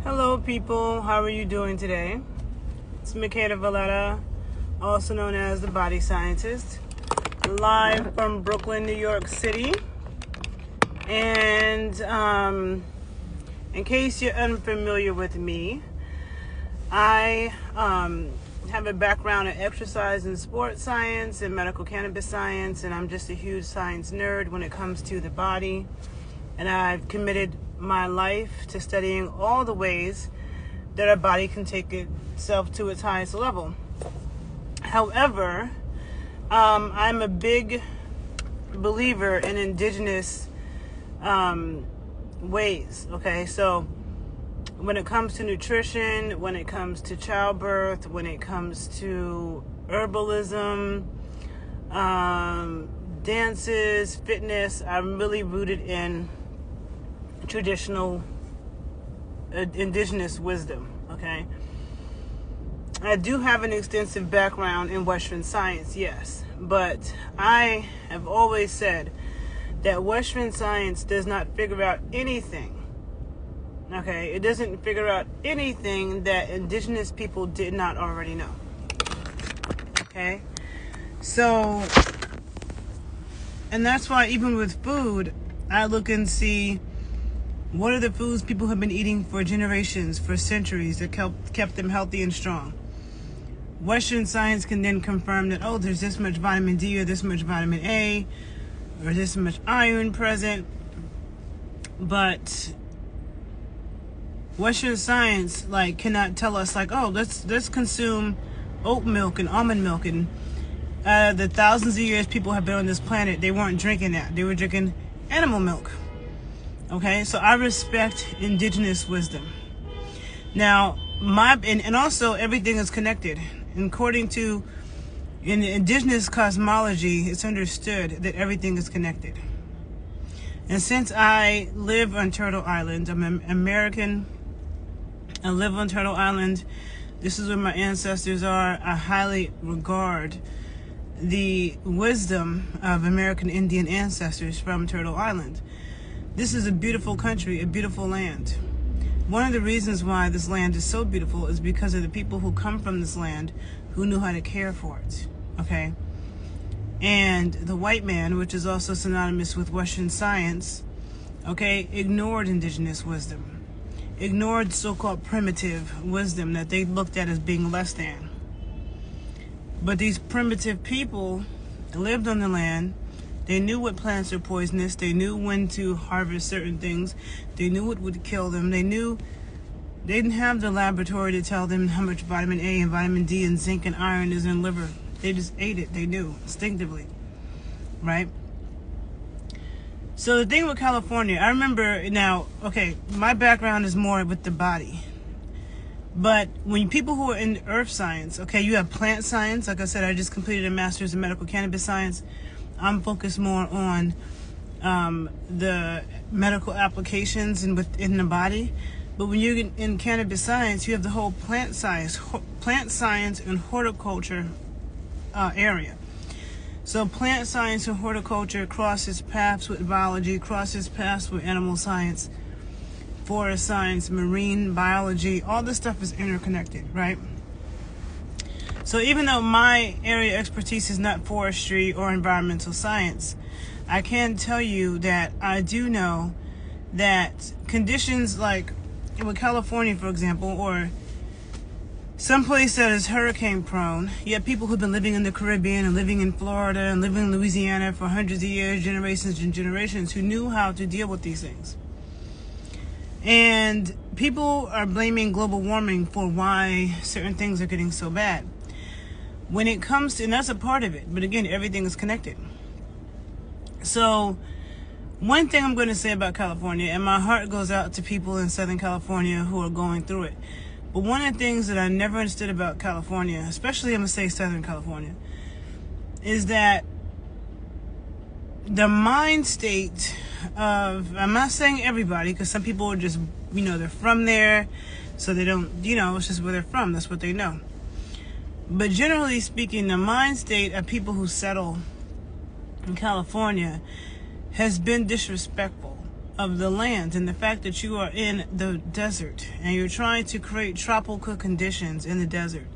Hello people, how are you doing today? It's Makeda Valletta, also known as the Body Scientist, live from Brooklyn, New York City. And in case you're unfamiliar with me, I have a background in exercise and sports science and medical cannabis science, and I'm just a huge science nerd when it comes to the body. And I've committed my life to studying all the ways that our body can take itself to its highest level. However, I'm a big believer in indigenous ways. Okay, so when it comes to nutrition, when it comes to childbirth, when it comes to herbalism, dances, fitness, I'm really rooted in traditional indigenous wisdom. Okay, I do have an extensive background in Western science, yes, but I have always said that Western science does not figure out anything. Okay, it doesn't figure out anything that indigenous people did not already know. Okay, so, and that's why even with food, I look and see what are the foods people have been eating for generations, for centuries, that kept them healthy and strong. Western science can then confirm that, oh, there's this much vitamin D or this much vitamin A or this much iron present. But Western science cannot tell us oh, let's consume oat milk and almond milk, and the thousands of years people have been on this planet, they weren't drinking that. They were drinking animal milk. Okay, so I respect indigenous wisdom. Now, and also everything is connected. According to in the indigenous cosmology, it's understood that everything is connected. And since I live on Turtle Island, I'm an American. I live on Turtle Island. This is where my ancestors are. I highly regard the wisdom of American Indian ancestors from Turtle Island. This is a beautiful country, a beautiful land. One of the reasons why this land is so beautiful is because of the people who come from this land who knew how to care for it, okay? And the white man, which is also synonymous with Western science, okay, ignored indigenous wisdom, ignored so-called primitive wisdom that they looked at as being less than. But these primitive people lived on the land. They knew what plants are poisonous. They knew when to harvest certain things. They knew what would kill them. They didn't have the laboratory to tell them how much vitamin A and vitamin D and zinc and iron is in liver. They just ate it. They knew instinctively, right? So the thing with California, I remember now, okay, my background is more with the body. But when people who are in earth science, okay, you have plant science. Like I said, I just completed a master's in medical cannabis science. I'm focused more on the medical applications and within the body. But when you're in cannabis science, you have the whole plant science and horticulture area. So plant science and horticulture crosses paths with biology, crosses paths with animal science, forest science, marine biology. All this stuff is interconnected, right? So even though my area of expertise is not forestry or environmental science, I can tell you that I do know that conditions like with California, for example, or someplace that is hurricane prone, you have people who've been living in the Caribbean and living in Florida and living in Louisiana for hundreds of years, generations and generations, who knew how to deal with these things. And people are blaming global warming for why certain things are getting so bad. When it comes to, and that's a part of it, but again, everything is connected. So one thing I'm going to say about California, and my heart goes out to people in Southern California who are going through it, but one of the things that I never understood about California, especially I'm going to say Southern California, is that the mind state of, I'm not saying everybody, because some people are just, they're from there, so they don't, it's just where they're from, that's what they know. But generally speaking, the mind state of people who settle in California has been disrespectful of the land, and the fact that you are in the desert and you're trying to create tropical conditions in the desert.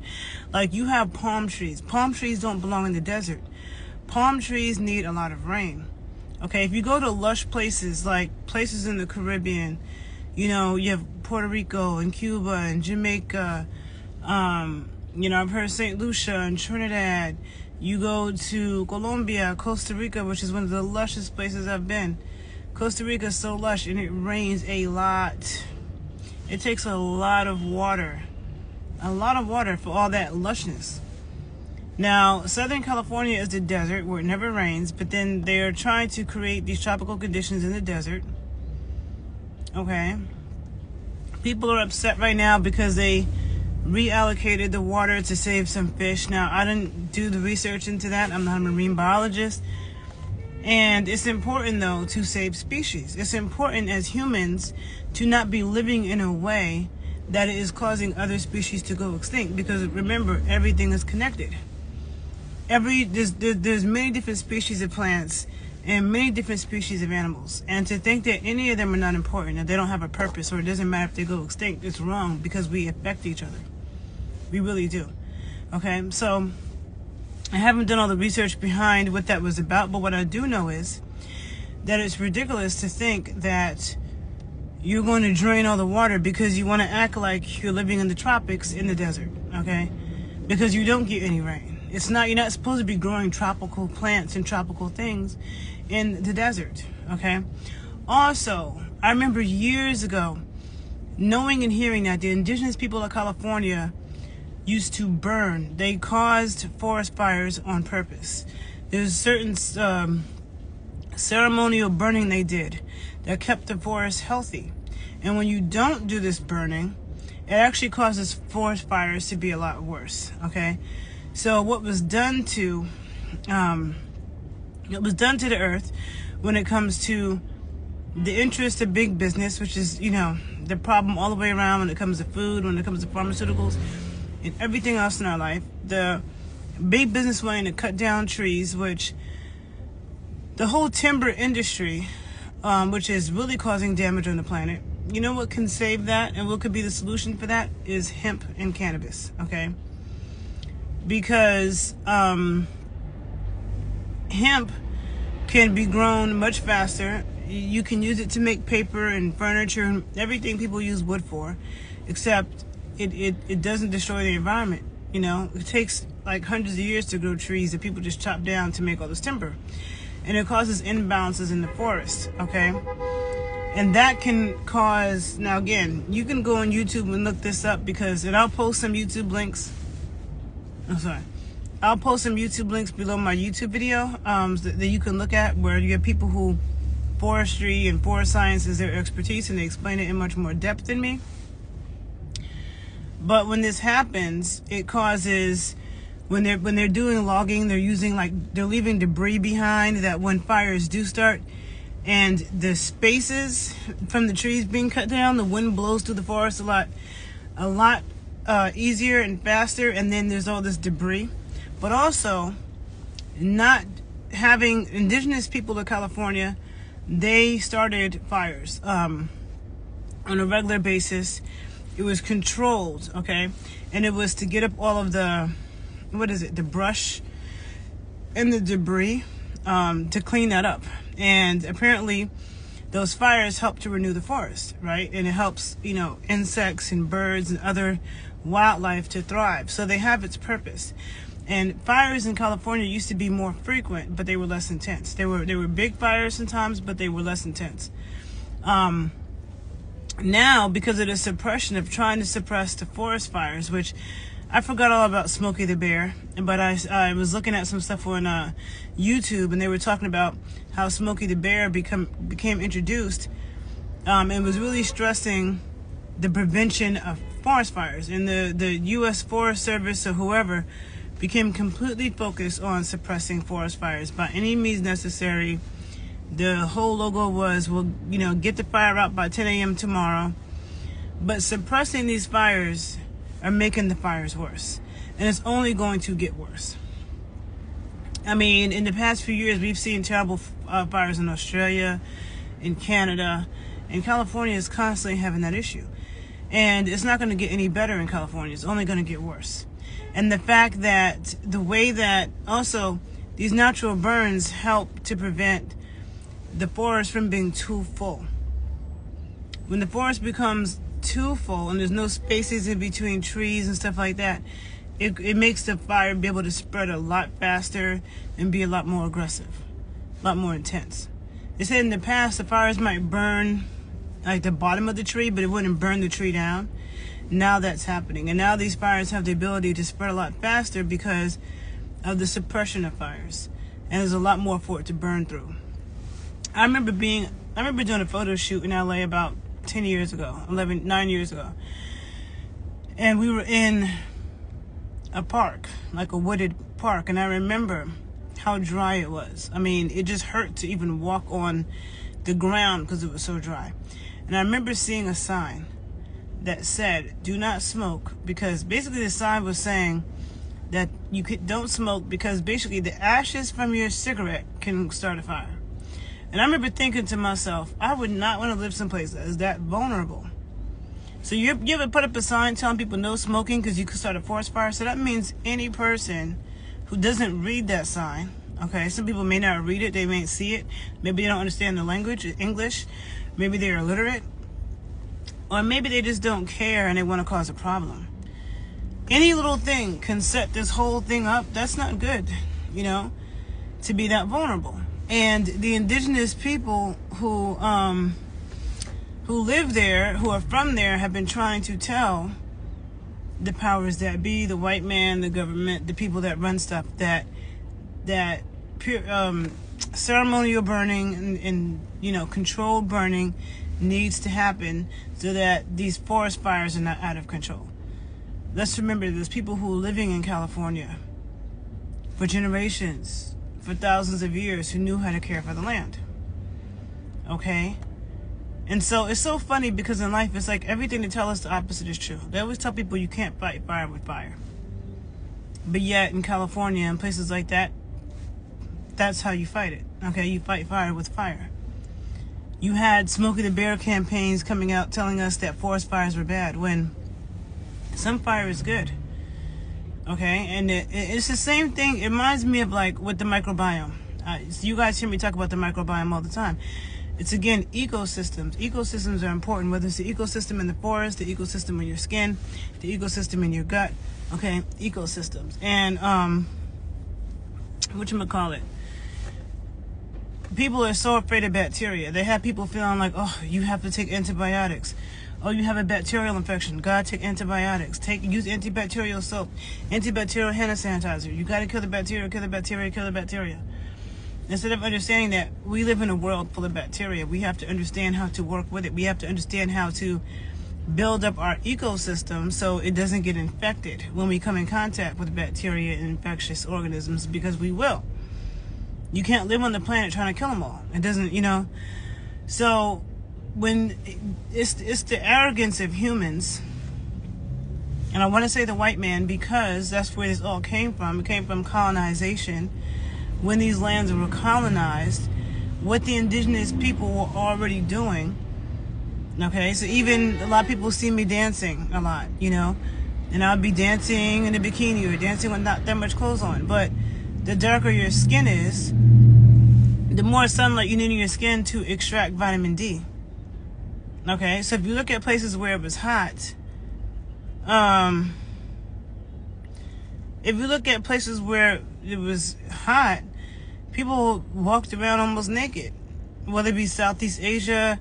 Like, you have palm trees. Palm trees don't belong in the desert. Palm trees need a lot of rain. Okay, if you go to lush places, like places in the Caribbean, you know, you have Puerto Rico and Cuba and Jamaica, you know, I've heard St. Lucia and Trinidad. You go to Colombia, Costa Rica, which is one of the lushest places I've been. Costa Rica is so lush, and it rains a lot. It takes a lot of water for all that lushness. Now, Southern California is the desert where it never rains, but then they're trying to create these tropical conditions in the desert. Okay. People are upset right now because they reallocated the water to save some fish. Now, I didn't do the research into that. I'm not a marine biologist. And it's important, though, to save species. It's important as humans to not be living in a way that is causing other species to go extinct. Because remember, everything is connected. There's many different species of plants and many different species of animals. And to think that any of them are not important, that they don't have a purpose, or it doesn't matter if they go extinct, it's wrong, because we affect each other. We really do. Okay, so I haven't done all the research behind what that was about, but what I do know is that it's ridiculous to think that you're going to drain all the water because you want to act like you're living in the tropics in the desert, okay? Because you don't get any rain. You're not supposed to be growing tropical plants and tropical things in the desert, okay? Also, I remember years ago knowing and hearing that the indigenous people of California used to burn. They caused forest fires on purpose. There's certain ceremonial burning they did that kept the forest healthy. And when you don't do this burning, it actually causes forest fires to be a lot worse, okay? So what was done to the earth when it comes to the interest of big business, which is, you know, the problem all the way around when it comes to food, when it comes to pharmaceuticals, and everything else in our life. The big business wanting to cut down trees, which the whole timber industry, which is really causing damage on the planet. You know what can save that, and what could be the solution for that, is hemp and cannabis, okay? Because hemp can be grown much faster. You can use it to make paper and furniture and everything people use wood for, except it doesn't destroy the environment. You know, it takes like hundreds of years to grow trees that people just chop down to make all this timber. And it causes imbalances in the forest, okay? And that can cause, now again, you can go on YouTube and look this up, and I'll post some YouTube links. I'll post some YouTube links below my YouTube video that you can look at, where you have people who forestry and forest science is their expertise, and they explain it in much more depth than me. But when this happens, it causes, when they're doing logging, they're leaving debris behind, that when fires do start and the spaces from the trees being cut down, the wind blows through the forest a lot easier and faster, and then there's all this debris. But also, not having indigenous people of California, they started fires on a regular basis. It was controlled, okay? And it was to get up all of the, the brush and the debris, to clean that up. And apparently those fires help to renew the forest, right? And it helps, you know, insects and birds and other wildlife to thrive. So they have its purpose. And fires in California used to be more frequent, but they were less intense. They were big fires sometimes, but they were less intense. Now, because of the suppression of trying to suppress the forest fires, which I forgot all about Smokey the Bear, but I was looking at some stuff on YouTube, and they were talking about how Smokey the Bear became introduced, and was really stressing the prevention of forest fires. And the U.S. Forest Service or whoever became completely focused on suppressing forest fires by any means necessary. The whole logo was, well, you know, get the fire out by 10 a.m. tomorrow. But suppressing these fires are making the fires worse. And it's only going to get worse. I mean, in the past few years, we've seen terrible fires in Australia in Canada, and California is constantly having that issue. And it's not going to get any better in California. It's only going to get worse. And the fact that the way that also these natural burns help to prevent the forest from being too full. When the forest becomes too full and there's no spaces in between trees and stuff like that, it makes the fire be able to spread a lot faster and be a lot more aggressive, a lot more intense. They said in the past the fires might burn like the bottom of the tree, but it wouldn't burn the tree down. Now that's happening. And now these fires have the ability to spread a lot faster because of the suppression of fires. And there's a lot more for it to burn through. I remember doing a photo shoot in LA about 9 years ago. And we were in a park, like a wooded park. And I remember how dry it was. I mean, it just hurt to even walk on the ground because it was so dry. And I remember seeing a sign that said, "Do not smoke," because basically the sign was saying that don't smoke because basically the ashes from your cigarette can start a fire. And I remember thinking to myself, I would not want to live someplace that is that vulnerable. So you ever put up a sign telling people no smoking because you could start a forest fire? So that means any person who doesn't read that sign, okay, some people may not read it, they may see it, maybe they don't understand the language, English, maybe they're illiterate, or maybe they just don't care and they want to cause a problem. Any little thing can set this whole thing up. That's not good, to be that vulnerable. And the indigenous people who live there, who are from there, have been trying to tell the powers that be, the white man, the government, the people that run stuff, that ceremonial burning and controlled burning needs to happen so that these forest fires are not out of control. Let's remember there's people who are living in California for generations, for thousands of years, who knew how to care for the land. Okay? And so it's so funny because in life it's like everything they tell us the opposite is true. They always tell people you can't fight fire with fire. But yet in California and places like that, that's how you fight it. Okay? You fight fire with fire. You had Smokey the Bear campaigns coming out telling us that forest fires were bad when some fire is good. Okay? And it's the same thing. It reminds me of like with the microbiome. So you guys hear me talk about the microbiome all the time. It's again ecosystems. Ecosystems are important, whether it's the ecosystem in the forest, the ecosystem in your skin, the ecosystem in your gut. Okay? Ecosystems. And whatchamacallit? People are so afraid of bacteria. They have people feeling like, oh, you have to take antibiotics. Oh, you have a bacterial infection. Gotta take antibiotics. Use antibacterial soap, antibacterial hand sanitizer. You gotta kill the bacteria, kill the bacteria, kill the bacteria. Instead of understanding that we live in a world full of bacteria, we have to understand how to work with it. We have to understand how to build up our ecosystem so it doesn't get infected when we come in contact with bacteria and infectious organisms, because we will. You can't live on the planet trying to kill them all. It doesn't, So when it's the arrogance of humans, and I want to say the white man because that's where this all came from. It came from colonization. When these lands were colonized, what the indigenous people were already doing. Okay, so even a lot of people see me dancing a lot, and I'll be dancing in a bikini or dancing with not that much clothes on. But the darker your skin is, the more sunlight you need in your skin to extract vitamin D. Okay, so if you look at places where it was hot, people walked around almost naked. Whether it be Southeast Asia,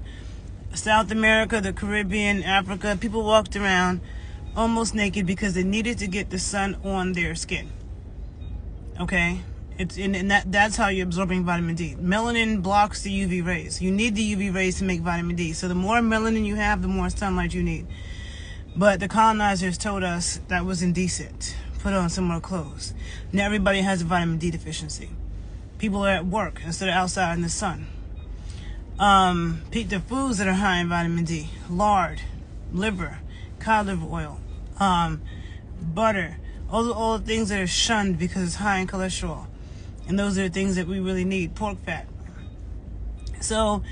South America, the Caribbean, Africa, people walked around almost naked because they needed to get the sun on their skin. Okay? That's how you're absorbing vitamin D. Melanin blocks the UV rays. You need the UV rays to make vitamin D. So the more melanin you have, the more sunlight you need. But the colonizers told us that was indecent. Put on some more clothes. Now everybody has a vitamin D deficiency. People are at work instead of outside in the sun. The foods that are high in vitamin D: lard, liver, cod liver oil, butter. All the things that are shunned because it's high in cholesterol. And those are the things that we really need. Pork fat. So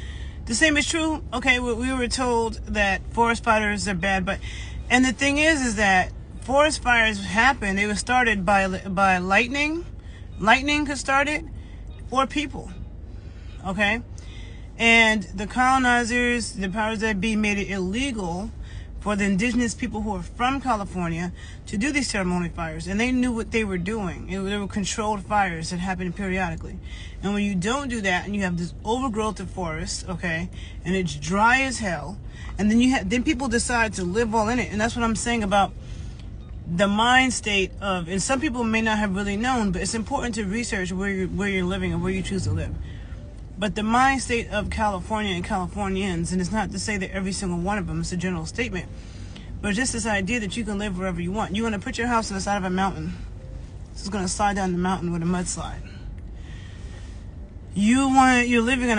The same is true. Okay, we were told that forest fires are bad, and the thing is that forest fires happen. They were started by lightning. Lightning could start it, or people. Okay, and the colonizers, the powers that be, made it illegal for the indigenous people who are from California to do these ceremonial fires. And they knew what they were doing. They were controlled fires that happened periodically. And when you don't do that, and you have this overgrowth of forest, okay, and it's dry as hell, and then people decide to live all in it. And that's what I'm saying about the mind state of, and some people may not have really known, but it's important to research where you're living and where you choose to live. But the mind state of California and Californians, and it's not to say that every single one of them, it's a general statement, but just this idea that you can live wherever you want. You want to put your house on the side of a mountain. This is going to slide down the mountain with a mudslide. You're living in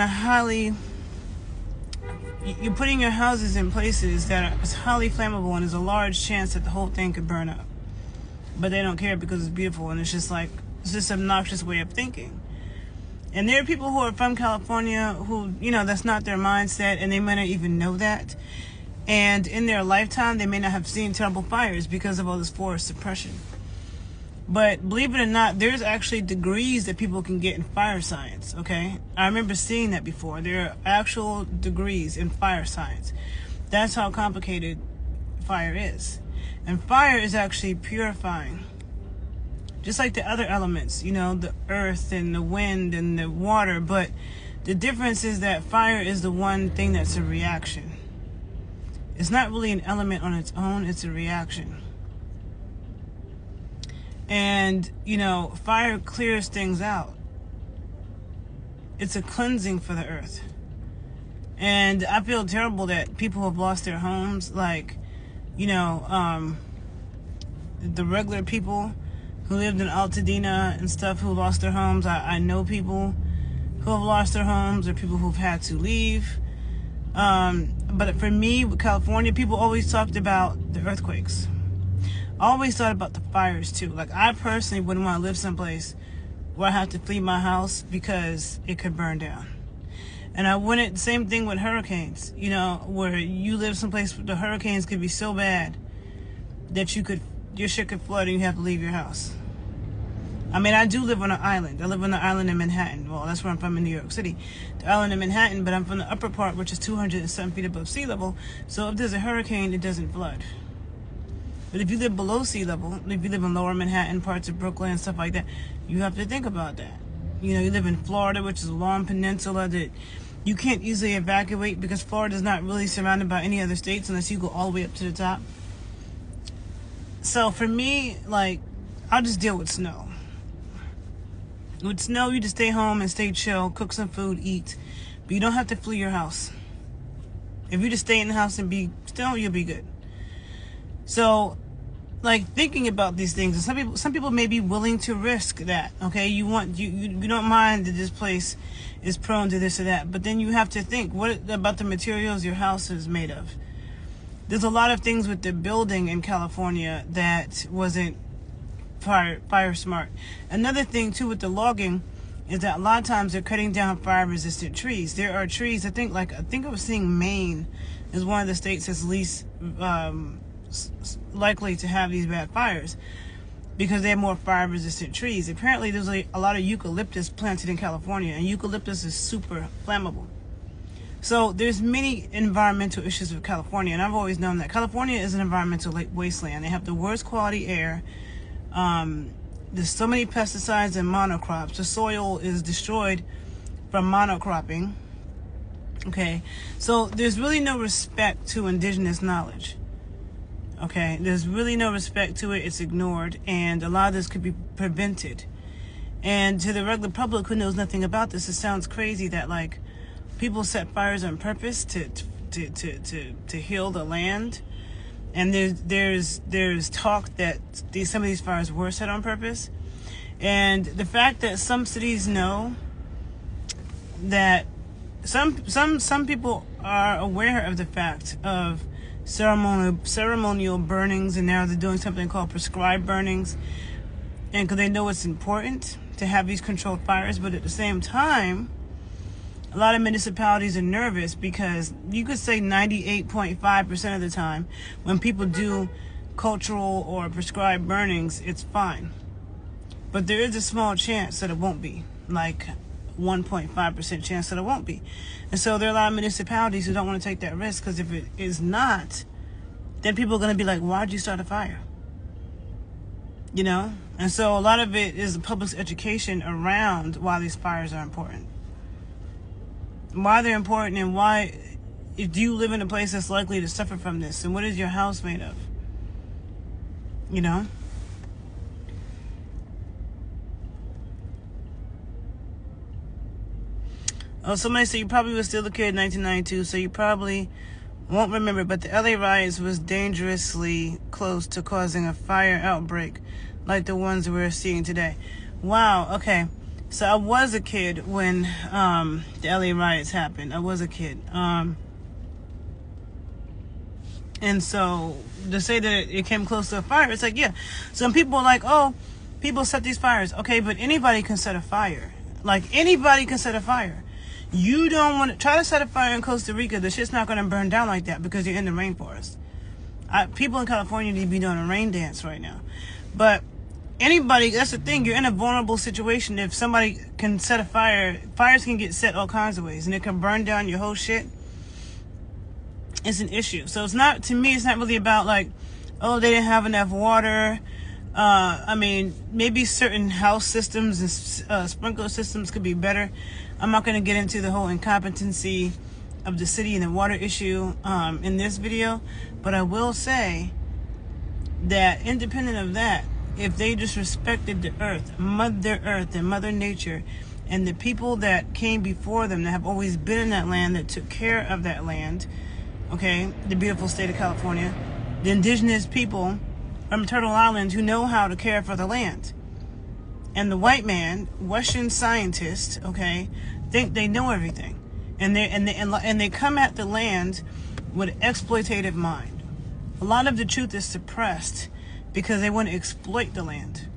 you're putting your houses in places that are highly flammable, and there's a large chance that the whole thing could burn up. But they don't care because it's beautiful, and it's just an obnoxious way of thinking. And there are people who are from California who, that's not their mindset, and they may not even know that. And in their lifetime, they may not have seen terrible fires because of all this forest suppression. But believe it or not, there's actually degrees that people can get in fire science, okay? I remember seeing that before. There are actual degrees in fire science. That's how complicated fire is. And fire is actually purifying. Just like the other elements, the earth and the wind and the water. But the difference is that fire is the one thing that's a reaction. It's not really an element on its own, it's a reaction. And, fire clears things out. It's a cleansing for the earth. And I feel terrible that people have lost their homes, the regular people who lived in Altadena and stuff who lost their homes. I know people who have lost their homes, or people who've had to leave. But for me, with California, people always talked about the earthquakes. I always thought about the fires too. I personally wouldn't want to live someplace where I have to flee my house because it could burn down. And I wouldn't, same thing with hurricanes, where you live someplace where the hurricanes could be so bad that your shit could flood and you have to leave your house. I mean, I do live on an island. I live on the island in Manhattan. Well, that's where I'm from in New York City. The island in Manhattan, but I'm from the upper part, which is 207 feet above sea level. So if there's a hurricane, it doesn't flood. But if you live below sea level, if you live in lower Manhattan, parts of Brooklyn, stuff like that, you have to think about that. You live in Florida, which is a long peninsula that you can't easily evacuate because Florida is not really surrounded by any other states unless you go all the way up to the top. So for me, I'll just deal with snow. With snow, you just stay home and stay chill, cook some food, eat. But you don't have to flee your house. If you just stay in the house and be still, you'll be good. So, thinking about these things, and some people may be willing to risk that, okay? You don't mind that this place is prone to this or that, but then you have to think, what about the materials your house is made of? There's a lot of things with the building in California that wasn't fire smart. Another thing too with the logging is that a lot of times they're cutting down fire resistant trees. There are trees, I think I was seeing Maine is one of the states that's least likely to have these bad fires because they have more fire resistant trees. Apparently there's a lot of eucalyptus planted in California, and eucalyptus is super flammable. So there's many environmental issues with California, and I've always known that California is an environmental wasteland. They have the worst quality air. There's so many pesticides and monocrops. The soil is destroyed from monocropping. Okay, so there's really no respect to indigenous knowledge. Okay, there's really no respect to it. It's ignored, and a lot of this could be prevented. And to the regular public who knows nothing about this, it sounds crazy that people set fires on purpose to heal the land. And there's talk that some of these fires were set on purpose. And the fact that some cities know that some people are aware of the fact of ceremonial burnings, and now they're doing something called prescribed burnings, and because they know it's important to have these controlled fires. But at the same time, a lot of municipalities are nervous because you could say 98.5% of the time when people do cultural or prescribed burnings, it's fine. But there is a small chance that it won't be, like 1.5% chance that it won't be. And so there are a lot of municipalities who don't want to take that risk, because if it is not, then people are going to be like, why'd you start a fire? You know? And so a lot of it is the public's education around why these fires are important. Why they're important, and why, if you live in a place that's likely to suffer from this, and what is your house made of? You know? Oh, somebody said you probably was still a kid in 1992, so you probably won't remember, but the LA riots was dangerously close to causing a fire outbreak like the ones we're seeing today. Wow, okay. So I was a kid when the LA riots happened. I was a kid. And so to say that it came close to a fire, it's like, yeah. Some people are like, oh, people set these fires. Okay, but anybody can set a fire. Like, anybody can set a fire. You don't want to try to set a fire in Costa Rica. The shit's not going to burn down like that because you're in the rainforest. People in California need to be doing a rain dance right now. But anybody, that's the thing. You're in a vulnerable situation. If somebody can set a fire, fires can get set all kinds of ways, and it can burn down your whole shit. It's an issue. So it's not, to me, it's not really about like, oh, they didn't have enough water. I mean, maybe certain house systems and sprinkler systems could be better. I'm not going to get into the whole incompetency of the city and the water issue in this video, but I will say that independent of that, if they just respected the earth, Mother Earth and Mother Nature, and the people that came before them that have always been in that land, that took care of that land, okay, the beautiful state of California, the indigenous people from Turtle Island who know how to care for the land. And the white man, Western scientists, okay, think they know everything, and they come at the land with exploitative mind. A lot of the truth is suppressed because they want to exploit the land.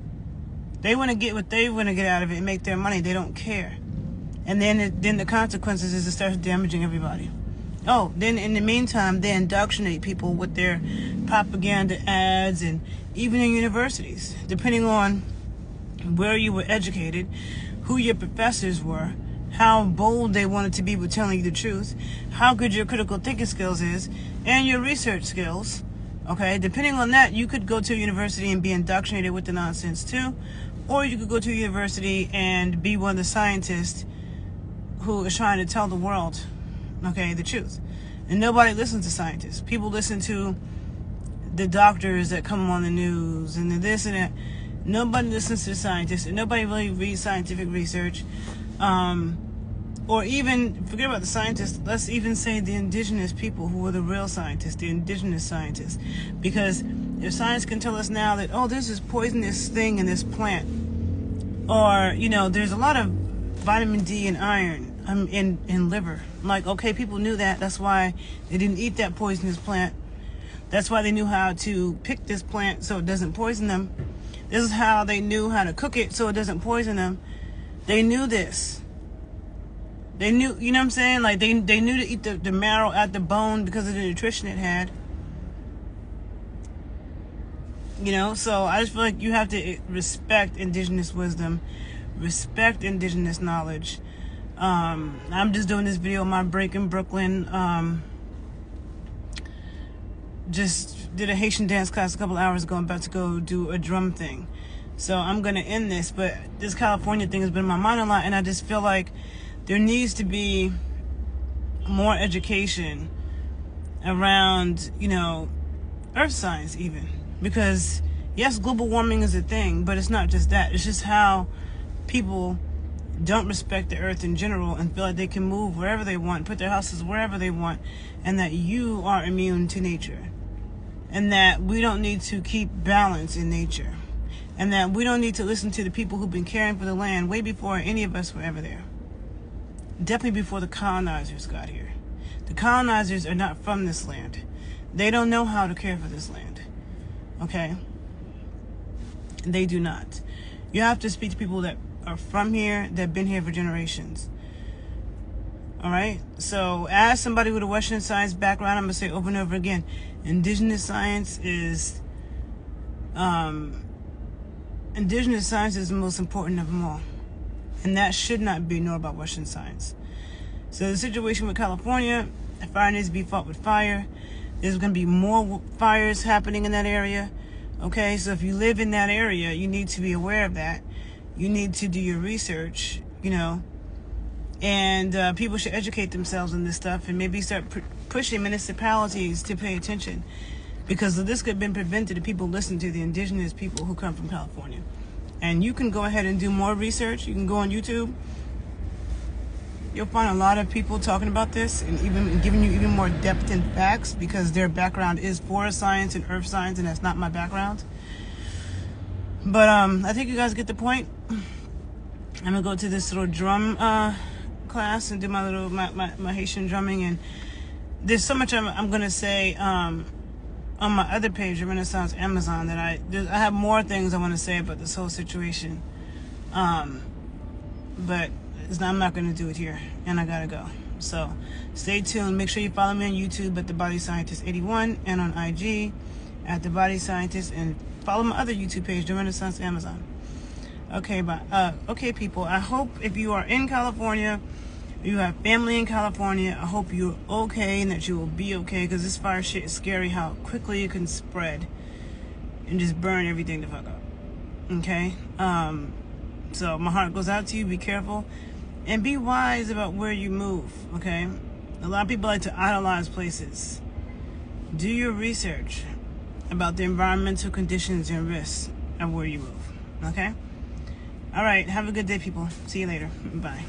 They want to get what they want to get out of it and make their money. They don't care. And then the consequences is it starts damaging everybody. Oh, then in the meantime, they indoctrinate people with their propaganda ads, and even in universities, depending on where you were educated, who your professors were, how bold they wanted to be with telling you the truth, how good your critical thinking skills is, and your research skills. Okay, depending on that, you could go to a university and be indoctrinated with the nonsense too, or you could go to a university and be one of the scientists who is trying to tell the world, okay, the truth. And nobody listens to scientists. People listen to the doctors that come on the news and the this and that. Nobody listens to the scientists, and nobody really reads scientific research. Or even, forget about the scientists, let's even say the indigenous people who are the real scientists, the indigenous scientists. Because if science can tell us now that, oh, there's this poisonous thing in this plant, or, you know, there's a lot of vitamin D and iron in liver. Like, okay, people knew that. That's why they didn't eat that poisonous plant. That's why they knew how to pick this plant so it doesn't poison them. This is how they knew how to cook it so it doesn't poison them. They knew this. They knew, you know what I'm saying? Like, they knew to eat the marrow at the bone because of the nutrition it had. You know, so I just feel like you have to respect indigenous wisdom, respect indigenous knowledge. I'm just doing this video on my break in Brooklyn. Just did a Haitian dance class a couple hours ago. I'm about to go do a drum thing. So I'm going to end this, but this California thing has been in my mind a lot, and I just feel like there needs to be more education around, you know, earth science even. Because, yes, global warming is a thing, but it's not just that. It's just how people don't respect the earth in general and feel like they can move wherever they want, put their houses wherever they want, and that you are immune to nature. And that we don't need to keep balance in nature. And that we don't need to listen to the people who've been caring for the land way before any of us were ever there. Definitely before the colonizers got here. The colonizers are not from this land. They don't know how to care for this land. Okay? They do not. You have to speak to people that are from here, that have been here for generations. All right. So as somebody with a Western science background, I'm going to say over and over again, indigenous science is the most important of them all. And that should not be ignored about Western science. So the situation with California, fire needs to be fought with fire. There's going to be more fires happening in that area. Okay, so if you live in that area, you need to be aware of that. You need to do your research, you know. And people should educate themselves on this stuff and maybe start pushing municipalities to pay attention, because this could have been prevented if people listen to the indigenous people who come from California. And you can go ahead and do more research. You can go on YouTube. You'll find a lot of people talking about this and even giving you even more depth and facts, because their background is forest science and earth science, and that's not my background. But I think you guys get the point. I'm gonna go to this little drum class and do my little my Haitian drumming, and there's so much I'm gonna say on my other page, Renaissance Amazon, that I have more things I want to say about this whole situation, but I'm not gonna do it here, and I gotta go. So stay tuned. Make sure you follow me on YouTube at The Body Scientist 81 and on IG at The Body Scientist, and follow my other YouTube page, The Renaissance Amazon. Okay, bye. Okay, people, I hope if you are in California, you have family in California, I hope you're okay and that you will be okay, because this fire shit is scary, how quickly it can spread and just burn everything the fuck up. Okay? So my heart goes out to you. Be careful and be wise about where you move, okay? A lot of people like to idolize places. Do your research about the environmental conditions and risks of where you move, okay? All right, have a good day, people. See you later. Bye.